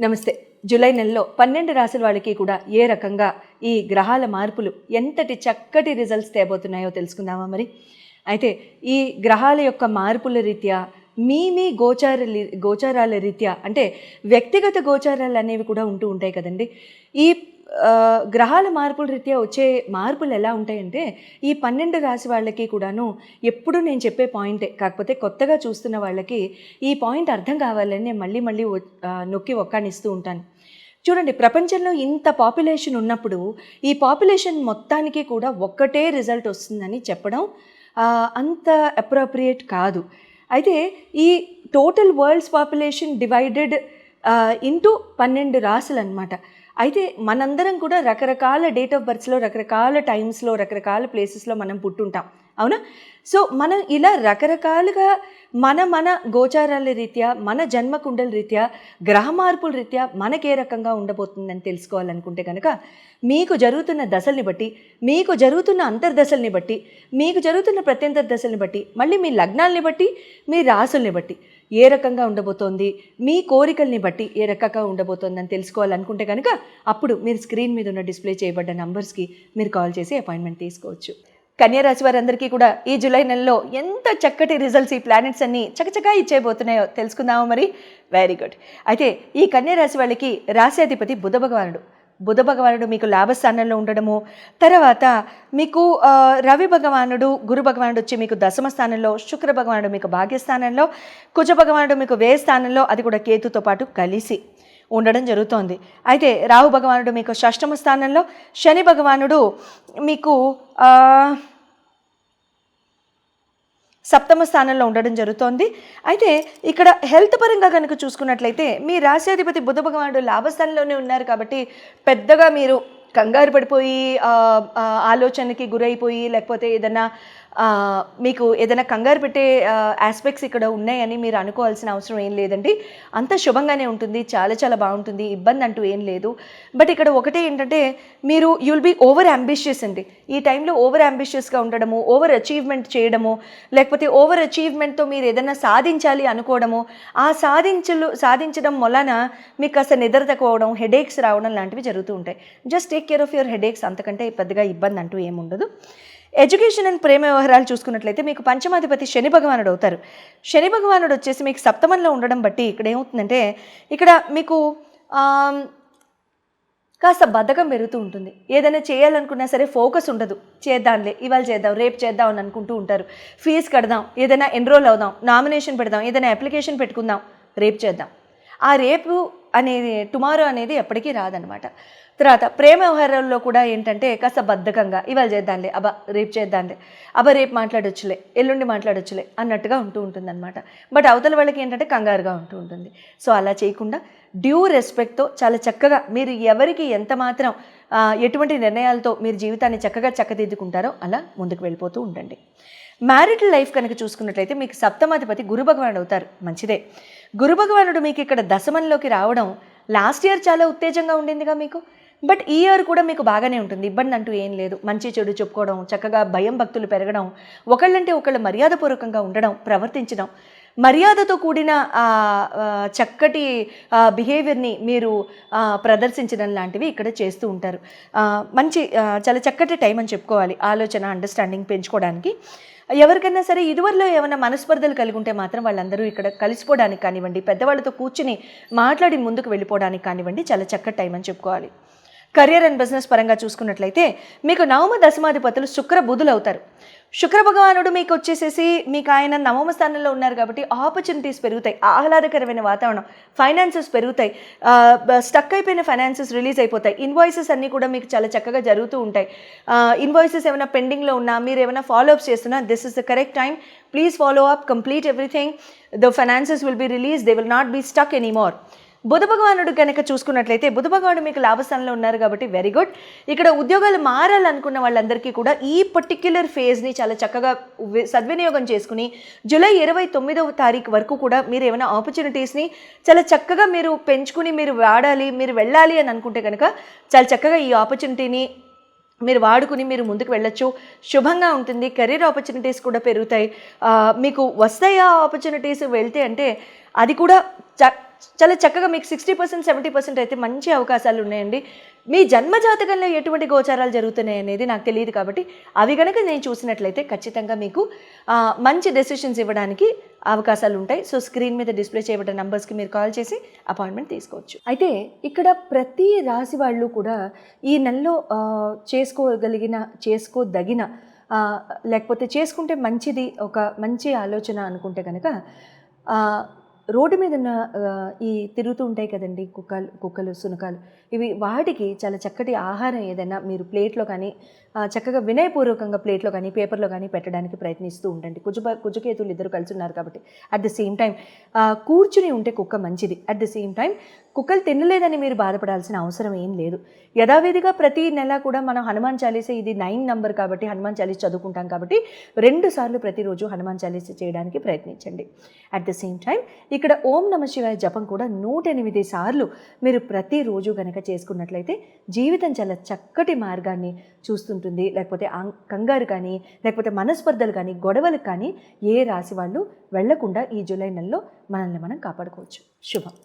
నమస్తే. జూలై నెలలో 12 రాశుల వాళ్ళకి కూడా ఏ రకంగా ఈ గ్రహాల మార్పులు ఎంతటి చక్కటి రిజల్ట్స్ తేబోతున్నాయో తెలుసుకుందామా మరి? అయితే ఈ గ్రహాల యొక్క మార్పుల రీత్యా మీ గోచారాల రీత్యా అంటే వ్యక్తిగత గోచారాలు అనేవి కూడా ఉంటూ ఉంటాయి కదండి. ఈ గ్రహాల మార్పుల రీత్యా వచ్చే మార్పులు ఎలా ఉంటాయంటే ఈ 12 రాశి వాళ్ళకి కూడాను ఎప్పుడు నేను చెప్పే పాయింటే, కాకపోతే కొత్తగా చూస్తున్న వాళ్ళకి ఈ పాయింట్ అర్థం కావాలని నేను మళ్ళీ నొక్కి ఒక్కానిస్తూ ఉంటాను. చూడండి, ప్రపంచంలో ఇంత పాపులేషన్ ఉన్నప్పుడు ఈ పాపులేషన్ మొత్తానికి కూడా ఒక్కటే రిజల్ట్ వస్తుందని చెప్పడం అంత అప్రోప్రియేట్ కాదు. అయితే ఈ total world's population divided into 12 రాశులు అనమాట. అయితే మనందరం కూడా రకరకాల డేట్ ఆఫ్ బర్త్స్లో, రకరకాల టైమ్స్లో, రకరకాల ప్లేసెస్లో మనం పుట్టుంటాం, అవునా? సో మనం ఇలా రకరకాలుగా మన గోచారాల రీత్యా, మన జన్మకుండల రీత్యా, గ్రహ మార్పుల రీత్యా మనకే రకంగా ఉండబోతుందని తెలుసుకోవాలనుకుంటే కనుక మీకు జరుగుతున్న దశల్ని బట్టి, మీకు జరుగుతున్న అంతర్దశల్ని బట్టి, మీకు జరుగుతున్న ప్రత్యంతర దశల్ని బట్టి, మళ్ళీ మీ లగ్నాల్ని బట్టి, మీ రాసుల్ని బట్టి ఏ రకంగా ఉండబోతోంది, మీ కోరికల్ని బట్టి ఏ రకంగా ఉండబోతోందని తెలుసుకోవాలనుకుంటే కనుక అప్పుడు మీరు స్క్రీన్ మీద ఉన్న డిస్ప్లే చేయబడ్డ నంబర్స్కి మీరు కాల్ చేసి అపాయింట్మెంట్ తీసుకోవచ్చు. కన్యారాశి వారందరికీ కూడా ఈ జూలై నెలలో ఎంత చక్కటి రిజల్ట్స్ ఈ ప్లానెట్స్ అన్నీ చకచకా ఇచ్చేయబోతున్నాయో తెలుసుకుందామా మరి? Very good. అయితే ఈ కన్యారాశి వాళ్ళకి రాశ్యాధిపతి బుధ భగవానుడు మీకు లాభస్థానంలో ఉండడము, తర్వాత మీకు రవి భగవానుడు, గురు భగవానుడు వచ్చి మీకు దశమ స్థానంలో, శుక్ర భగవానుడు మీకు భాగ్యస్థానంలో, కుజ భగవానుడు మీకు వ్యయ స్థానంలో, అది కూడా కేతుతో పాటు కలిసి ఉండడం జరుగుతోంది. అయితే రాహు భగవానుడు మీకు షష్టమ స్థానంలో, శని భగవానుడు మీకు సప్తమ స్థానంలో ఉండడం జరుగుతోంది. అయితే ఇక్కడ హెల్త్ పరంగా కనుక చూసుకున్నట్లయితే మీ రాశ్యాధిపతి బుధ భగవానుడు లాభస్థానంలోనే ఉన్నారు కాబట్టి పెద్దగా మీరు కంగారు పడిపోయి ఆలోచనకి గురైపోయి, లేకపోతే ఏదైనా మీకు ఏదైనా కంగారు పెట్టే ఆస్పెక్ట్స్ ఇక్కడ ఉన్నాయని మీరు అనుకోవాల్సిన అవసరం ఏం లేదండి. అంత శుభంగానే ఉంటుంది, చాలా బాగుంటుంది, ఇబ్బంది అంటూ ఏం లేదు. బట్ ఇక్కడ ఒకటే ఏంటంటే మీరు యుల్ బీ ఓవర్ అంబిషియస్ అండి. ఈ టైంలో ఓవర్ అంబిషియస్గా ఉండడము, ఓవర్ అచీవ్మెంట్ చేయడము, లేకపోతే ఓవర్ అచీవ్మెంట్తో మీరు ఏదైనా సాధించాలి అనుకోవడము, ఆ సాధించడం వలన మీకు కాస్త నిద్ర తక్కువడం, హెడేక్స్ రావడం లాంటివి జరుగుతూ ఉంటాయి. Just take care of your headaches, అంతకంటే పెద్దగా ఇబ్బంది అంటూ ఏముండదు. ఎడ్యుకేషన్ అండ్ ప్రేమ వ్యవహారాలు చూసుకున్నట్లయితే మీకు పంచమాధిపతి శని భగవానుడు అవుతారు. శని భగవానుడు వచ్చేసి మీకు సప్తమంలో ఉండడం బట్టి ఇక్కడ ఏమవుతుందంటే ఇక్కడ మీకు కాస్త బద్ధకం పెరుగుతూ ఉంటుంది. ఏదైనా చేయాలనుకున్నా సరే ఫోకస్ ఉండదు. చేద్దాంలే, ఇవాళ చేద్దాం, రేపు చేద్దాం అని అనుకుంటూ ఉంటారు. ఫీజు కడదాం, ఏదైనా ఎన్రోల్ అవుదాం, నామినేషన్ పెడదాం, ఏదైనా అప్లికేషన్ పెట్టుకుందాం, రేపు చేద్దాం. ఆ రేపు అనేది, టుమారో అనేది ఎప్పటికీ రాదనమాట. తర్వాత ప్రేమ వ్యవహారాల్లో కూడా ఏంటంటే కాస్త బద్ధకంగా ఇవాళ చేద్దాంలే, రేపు చేద్దాంలే, రేపు మాట్లాడొచ్చులే, ఎల్లుండి మాట్లాడొచ్చులే అన్నట్టుగా ఉంటుందన్నమాట. బట్ అవతల వాళ్ళకి ఏంటంటే కంగారుగా ఉంటుంది. సో అలా చేయకుండా డ్యూ రెస్పెక్ట్తో చాలా చక్కగా మీరు ఎవరికి ఎంత మాత్రం ఎటువంటి నిర్ణయాలతో మీరు జీవితాన్ని చక్కగా చక్కదిద్దుకుంటారో అలా ముందుకు వెళ్ళిపోతూ ఉండండి. మ్యారిటల్ లైఫ్ కనుక చూసుకున్నట్లయితే మీకు సప్తమాధిపతి గురు భగవానుడు అవుతారు. మంచిదే. గురు భగవానుడు మీకు ఇక్కడ దశమంలోకి రావడం లాస్ట్ ఇయర్ చాలా ఉత్తేజంగా ఉండిందిగా మీకు. బట్ ఈ ఇయర్ కూడా మీకు బాగానే ఉంటుంది, ఇబ్బంది అంటూ ఏం లేదు. మంచి చెడు చెప్పుకోవడం, చక్కగా భయం భక్తులు పెరగడం, ఒకళ్ళంటే ఒకళ్ళు మర్యాదపూర్వకంగా ఉండడం, ప్రవర్తించడం, మర్యాదతో కూడిన చక్కటి బిహేవియర్ని మీరు ప్రదర్శించడం లాంటివి ఇక్కడ చేస్తూ ఉంటారు. మంచి చాలా చక్కటి టైం అని చెప్పుకోవాలి ఆలోచన, అండర్స్టాండింగ్ పెంచుకోవడానికి. ఎవరికైనా సరే ఇదివరలో ఏమైనా మనస్పర్ధలు కలిగి ఉంటే మాత్రం వాళ్ళందరూ ఇక్కడ కలిసిపోవడానికి కానివ్వండి, పెద్దవాళ్ళతో కూర్చుని మాట్లాడి ముందుకు వెళ్ళిపోవడానికి కానివ్వండి, చాలా చక్కటి టైం అని చెప్పుకోవాలి. కెరియర్ అండ్ బిజినెస్ పరంగా చూసుకున్నట్లయితే మీకు నవమ దశమాధిపతులు శుక్ర బుధులు అవుతారు. శుక్ర భగవానుడు మీకు వచ్చేసేసి మీకు ఆయన నవమ స్థానంలో ఉన్నారు కాబట్టి ఆపర్చునిటీస్ పెరుగుతాయి, ఆహ్లాదకరమైన వాతావరణం, ఫైనాన్సెస్ పెరుగుతాయి, స్టక్ అయిపోయిన ఫైనాన్సెస్ రిలీజ్ అయిపోతాయి, ఇన్వాయిసెస్ అన్నీ కూడా మీకు చాలా చక్కగా జరుగుతూ ఉంటాయి. ఇన్వాయిసెస్ ఏమైనా పెండింగ్లో ఉన్నా, మీరు ఏమైనా ఫాలోఅప్స్ చేస్తున్నా, this is the correct time, please follow up, complete everything, the finances will be release, they will not be stuck anymore. బుధ భగవానుడు కనుక చూసుకున్నట్లయితే బుధ భగవానుడు మీకు లాభస్థానంలో ఉన్నారు కాబట్టి వెరీ గుడ్. ఇక్కడ ఉద్యోగాలు మారాలనుకున్న వాళ్ళందరికీ కూడా ఈ పర్టిక్యులర్ ఫేజ్ని చాలా చక్కగా సద్వినియోగం చేసుకుని జూలై 29వ తారీఖు వరకు కూడా మీరు ఏమైనా ఆపర్చునిటీస్ని చాలా చక్కగా మీరు పెంచుకుని మీరు వాడాలి, మీరు వెళ్ళాలి అని అనుకుంటే కనుక చాలా చక్కగా ఈ ఆపర్చునిటీని మీరు వాడుకుని మీరు ముందుకు వెళ్ళొచ్చు. శుభంగా ఉంటుంది. కెరీర్ ఆపర్చునిటీస్ కూడా పెరుగుతాయి. మీకు వస్తాయి ఆ ఆపర్చునిటీస్ వెళ్తే అంటే అది కూడా చాలా చక్కగా మీకు 60% 70% అయితే మంచి అవకాశాలు ఉన్నాయండి. మీ జన్మజాతకంలో ఎటువంటి గోచారాలు జరుగుతున్నాయి అనేది నాకు తెలియదు కాబట్టి అవి కనుక నేను చూసినట్లయితే ఖచ్చితంగా మీకు మంచి డెసిషన్స్ ఇవ్వడానికి అవకాశాలు ఉంటాయి. సో స్క్రీన్ మీద డిస్ప్లే చేయబడ్డ నంబర్స్కి మీరు కాల్ చేసి అపాయింట్మెంట్ తీసుకోవచ్చు. అయితే ఇక్కడ ప్రతి రాశి వాళ్ళు కూడా ఈ నెలలో చేసుకోదగిన లేకపోతే చేసుకుంటే మంచిది, ఒక మంచి ఆలోచన అనుకుంటే కనుక రోడ్డు మీద ఉన్న ఈ తిరుగుతూ ఉంటాయి కదండి కుక్కలు శునకాలు, ఇవి వాటికి చాలా చక్కటి ఆహారం ఏదైనా మీరు ప్లేట్లో కానీ చక్కగా వినయపూర్వకంగా ప్లేట్లో కానీ పేపర్లో కానీ పెట్టడానికి ప్రయత్నిస్తూ ఉండండి. కుజకేతులు ఇద్దరు కలిసి ఉన్నారు కాబట్టి అట్ ద సేమ్ టైం కూర్చుని ఉంటే కుక్క మంచిది. అట్ ద సేమ్ టైం కుక్కలు తినలేదని మీరు బాధపడాల్సిన అవసరం ఏం లేదు. యథావిధిగా ప్రతి నెల కూడా మనం హనుమాన్ చాలీసా, ఇది 9 నంబర్ కాబట్టి హనుమాన్ చాలీసా చదువుకుంటాం కాబట్టి 2 సార్లు ప్రతిరోజు హనుమాన్ చాలీసా చేయడానికి ప్రయత్నించండి. అట్ ద సేమ్ టైం ఇక్కడ ఓం నమ శివాయ జపం కూడా 108 సార్లు మీరు ప్రతిరోజు కనుక చేసుకున్నట్లయితే జీవితం చాలా చక్కటి మార్గాన్ని చూస్తుంటుంది. లేకపోతే కంగారు కానీ, లేకపోతే మనస్పర్ధలు కానీ, గొడవలు కానీ ఏ రాశి వాళ్ళు వెళ్లకుండా ఈ జూలై నెలలో మనల్ని మనం కాపాడుకోవచ్చు. శుభం.